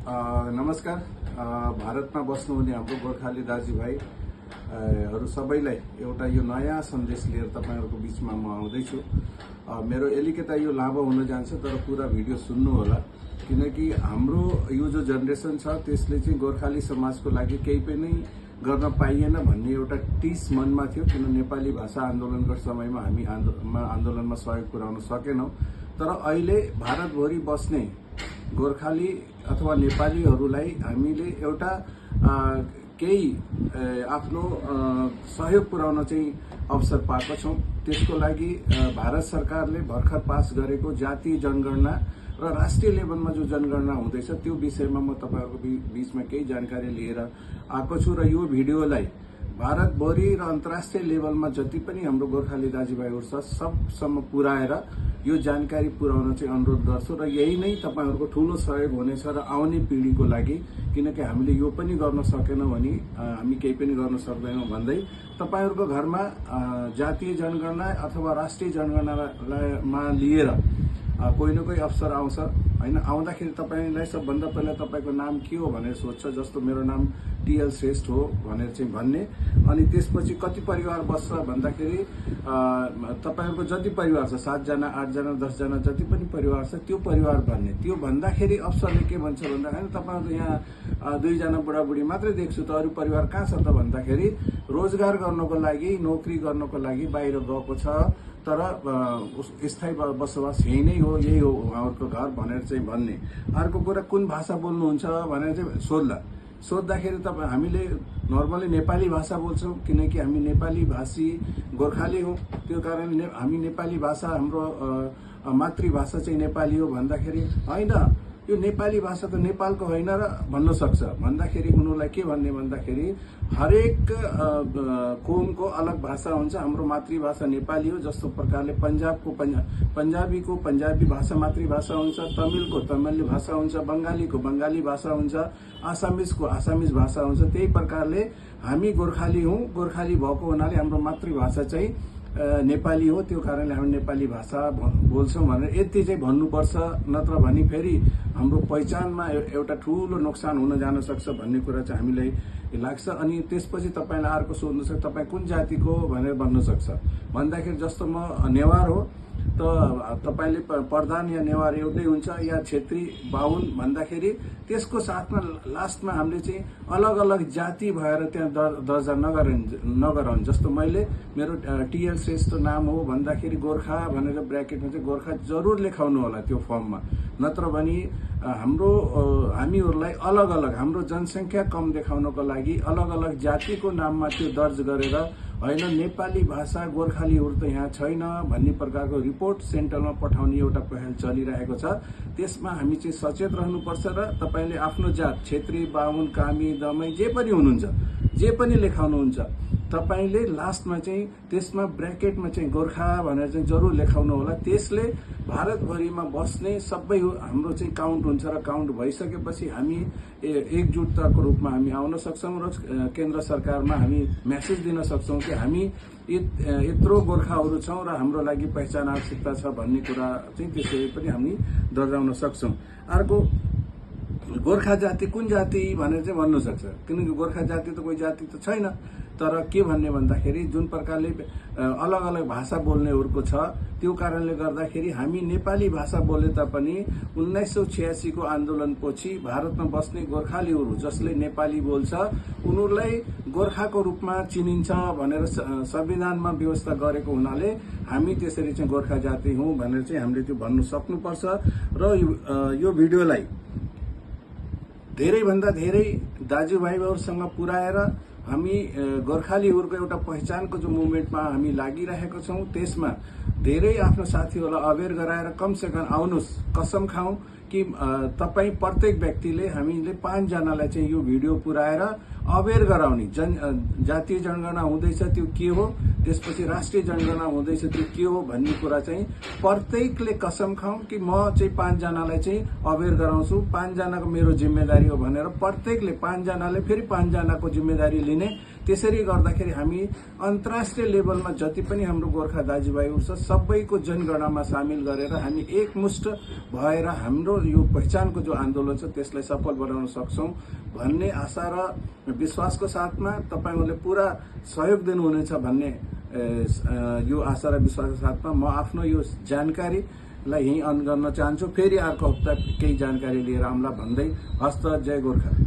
नमस्कार। भारतमा बस्नुहुने हाम्रो गोर्खाली दाजुभाइहरू सबैलाई एउटा यो नयाँ सन्देश लिएर तपाईहरुको बीचमा म आउँदैछु। मेरो अलिकता यो लामो हुन जान्छ तर पूरा भिडियो सुन्नु होला, किनकि हाम्रो यो जो जेनेरेसन छ त्यसले चाहिँ गोर्खाली समाजको लागि केही पनि गर्न पाइएन भन्ने एउटा टिस मनमा थियो। किन नेपाली भाषा आन्दोलनको समयमा हामी आन्दोलनमा सहयोग पुर्याउन सकेनौं, तर अहिले भारतभरि बस्ने गोर्खाली अथवा नेपालीहरूलाई हामीले एउटा केही आफ्नो सहयोग पुर्याउन चाहिँ अवसर पाएका छौं। त्यसको लागि भारत सरकारले भर्खर पास गरेको जातीय जनगणना र राष्ट्रिय लेभलमा जो जनगणना हुँदैछ त्यो विषयमा म तपाईहरुको बीचमा केही जानकारी लिएर आएको छु र यो भिडियोलाई भारतभरि र अन्तर्राष्ट्रिय लेभलमा जति पनि हाम्रो गोर्खाली दाजुभाइहरु छ सबसम्म पुर्याएर यो जानकारी पुर्याउन चाहिँ अनुरोध गर्छु र यही नै तपाईहरुको ठूलो सहयोग हुनेछ र आउने पिढीको लागि, किनकि हामीले यो पनि गर्न सकेनौं भने हामी केही पनि गर्न सक्दैनौं भन्दै तपाईहरुको घरमा जातीय जनगणना अथवा राष्ट्रिय जनगणनामा लिएर कोही न कोही अफसर आउँछ हैन। आउँदाखेरि तपाईलाई सबभन्दा पहिला तपाईको नाम के हो भनेर सोध्छ, जस्तो मेरो नाम टीएल श्रेष्ठ हो भनेर चाहिँ भन्ने। अनि त्यसपछि कति परिवार बस्छ भन्दाखेरि तपाईहरुको जति परिवार छ 7 जना 8 जना 10 जना जति पनि परिवार छ त्यो परिवार भन्ने। त्यो भन्दाखेरि अफसरले के भन्छ भन्दाखेरि तपाईहरु यहाँ 2 जना बुढाबुढी मात्रै देख्छु त अरु परिवार कहाँ छ त भन्दाखेरि रोजगार गर्नको लागि नोकरी गर्नको लागि बाहिर गएको छ, तर स्थायी बसोबास यही नै हो, यही हो उहाँहरुको घर भनेर चाहिँ भन्ने। अर्को कुरा कुन भाषा बोल्नुहुन्छ भनेर चाहिँ सोध्दाखेरि तपाईं हामीले नर्मली नेपाली भाषा बोल्छौं, किनकि हामी नेपाली भाषी गोर्खाली हौं। त्यो कारणले हामी नेपाली भाषा हाम्रो मातृभाषा चाहिँ नेपाली हो भन्दाखेरि हैन यो नेपाली भाषा त नेपालको होइन र भन्न सक्छ भन्दाखेरि उनीहरुलाई के भन्ने भन्दाखेरि हरेक कोमको अलग भाषा हुन्छ। हाम्रो मातृभाषा नेपाली हो, जस्तो प्रकारले पंजाबीको पंजाबी भाषा मातृभाषा हुन्छ, तमिलको तमिल भाषा हुन्छ, बंगालीको बंगाली भाषा हुन्छ, आसामिजको आसामिज भाषा हुन्छ। त्यही प्रकारले हामी गोर्खाली हौं, गोर्खाली भएको हुनाले हाम्रो मातृभाषा चाहिँ नेपाली हो, त्यो कारणले हामी नेपाली भाषा बोल्छौं भनेर यति चाहिँ भन्नुपर्छ, नत्र भने फेरि हाम्रो पहिचानमा एउटा ठूलो नोक्सान हुन जान सक्छ भन्ने कुरा चाहिँ हामीलाई लाग्छ। अनि त्यसपछि तपाईलाई अर्को सोध्नु सक्छ तपाई कुन जातिको भनेर भन्न सक्छ भन्दाखेरि जस्तो म नेवार हो त तपाईले प्रधान या नेवार एउटै हुन्छ या क्षेत्री बाहुन भन्दाखेरि त्यसको साथमा लास्टमा हामीले चाहिँ अलग अलग जाति भएर त्यहाँ दर्जा नगराउन्। जस्तो मैले मेरो टीएल श्रेष्ठ नाम हो भन्दाखेरि गोर्खा भनेर ब्र्याकेटमा चाहिँ गोर्खा जरुर लेखाउनु होला त्यो फर्ममा, नत्र भने हामीहरूलाई अलग अलग हाम्रो जनसंख्या कम देखाउनको लागि अलग अलग जातिको नाममा त्यो दर्ज गरेर हैन नेपाली भाषा गोर्खालीहरु त यहाँ छैन भन्ने प्रकारको रिपोर्ट सेन्टरमा पठाउने एउटा पहल चलिरहेको छ। त्यसमा हामी चाहिँ सचेत रहनुपर्छ र तपाईले आफ्नो जात क्षेत्री बाहुन कामी दमै जे पनि हुनुहुन्छ जे पनि लेखाउनुहुन्छ तपाईले लास्टमा चाहिँ त्यसमा ब्र्याकेटमा चाहिँ गोर्खा भनेर चाहिँ जरुर लेखाउनु होला। त्यसले भारतभरिमा बस्ने सबै हाम्रो चाहिँ काउन्ट हुन्छ र काउन्ट भइसकेपछि हामी एकजुटताको रूपमा हामी आउन सक्छौं र केन्द्र सरकारमा हामी मेसेज दिन सक्छौं कि हामी यत्रो गोर्खाहरू छौं र हाम्रो लागि पहिचान आवश्यकता छ भन्ने कुरा चाहिँ त्यसरी पनि हामी दर्शाउन सक्छौं। अर्को गोर्खा जाति कुन जाति भनेर चाहिँ भन्न सक्छ, किनकि गोर्खा जाति त कोही जाति त छैन, तर के भन्ने भन्दाखेरि जुन प्रकारले अलग अलग भाषा बोल्नेहरुको छ त्यो कारणले गर्दाखेरि हामी नेपाली भाषा बोले तापनि 1986 को आन्दोलनपछि भारतमा बस्ने गोर्खालीहरु जसले नेपाली बोल्छ उनीहरुलाई गोर्खाको रूपमा चिनिन्छ भनेर संविधानमा व्यवस्था गरेको हुनाले हामी त्यसरी चाहिँ गोर्खा जाति हौं भनेर चाहिँ हामीले त्यो भन्नु सक्नुपर्छ। र यो भिडियोलाई धेरै भन्दा धेरै दाजुभाइहरुसँग पुर्याएर हामी गोर्खालीहरुको एउटा पहिचानको जो मुभमेन्टमा हामी लागिरहेका छौं त्यसमा धेरै आफ्नो साथीहरुलाई अवेयर गराएर कम से कम आउनुस्, कसम खाऊ कि तपाई प्रत्येक व्यक्तिले हामीले 5 जनालाई चाहिँ यो भिडियो पुर्याएर अवेयर गराउने। जातीय जनगणना हुँदैछ त्यो के हो, त्यसपछि राष्ट्रिय जनगणना हुँदैछ त्यो के हो भन्ने कुरा चाहिँ प्रत्येकले कसम खाऊ कि म चाहिँ 5 जनालाई चाहिँ अवेयर गराउँछु, 5 जनाको मेरो जिम्मेदारी हो भनेर प्रत्येकले 5 जनाले फेरि 5 जनाको जिम्मेदारी लिने। त्यसरी गर्दाखेरि हामी अन्तर्राष्ट्रिय लेभलमा जति पनि हाम्रो गोर्खा दाजुभाइहरु छ सबैको जनगणनामा सामेल गरेर हामी एकमुष्ट भएर हाम्रो यो पहिचानको जो आन्दोलन छ त्यसलाई सफल बनाउन सक्छौं भन्ने आशा र विश्वासको साथमा तपाईहरुले पूरा सहयोग दिनुहुनेछ भन्ने यो आशा र विश्वासको साथमा म आफ्नो यो जानकारीलाई यही अन्त गर्न चाहन्छु। फेरि अर्को हप्ता केही जानकारी लिएर आउँला भन्दै हस्त। जय गोर्खा।